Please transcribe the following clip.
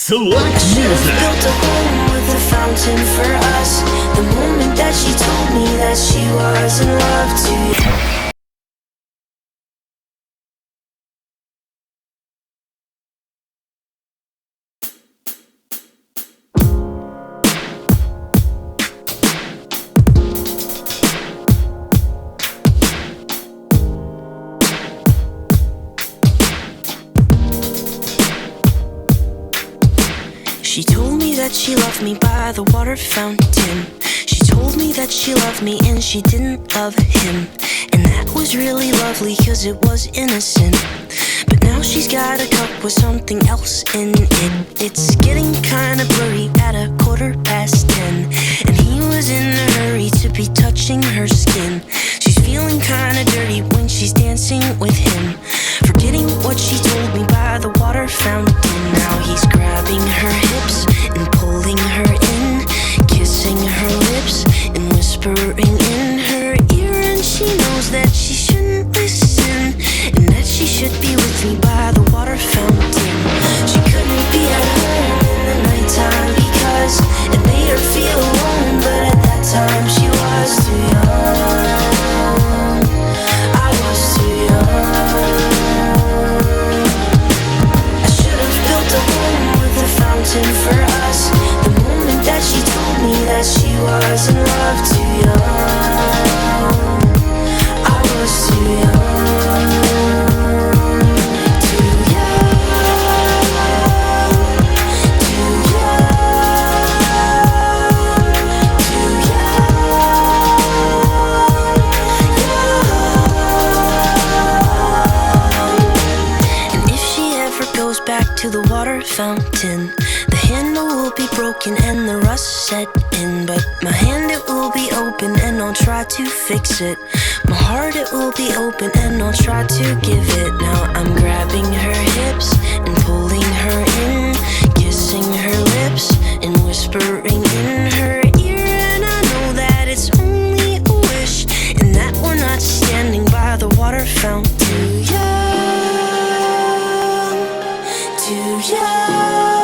Select music. Built a home with a fountain for us. The moment that she told me that she was in love too. She told me that she loved me by the water fountain. She told me that she loved me and she didn't love him. And that was really lovely cause it was innocent. But now she's got a cup with something else in it. It's getting kinda blurry at 10:15. And he was in a hurry to be touching her skin. She's feeling kinda dirty when she's dancing with him, forgetting what she told me by the water fountain. Now he's grabbing her hips and pulling her in, kissing her lips and whispering in her ear. And she knows that she shouldn't listen, and that she should be with me by the water fountain. She couldn't be at home in the nighttime because it made her feel alone. But at that time she was too young. I was too young. I should have built a home with a fountain for us. The moment that she told me that she was in love too young. I was too young. Too young. Too young. Too young. And if she ever goes back to the water fountain, the handle will be broken and the rust set in. But my hand, it will be open and I'll try to fix it. My heart, it will be open and I'll try to give it. Now I'm grabbing her hips and pulling her in, kissing her lips and whispering in her ear. And I know that it's only a wish, and that we're not standing by the water fountain. Too young, too young.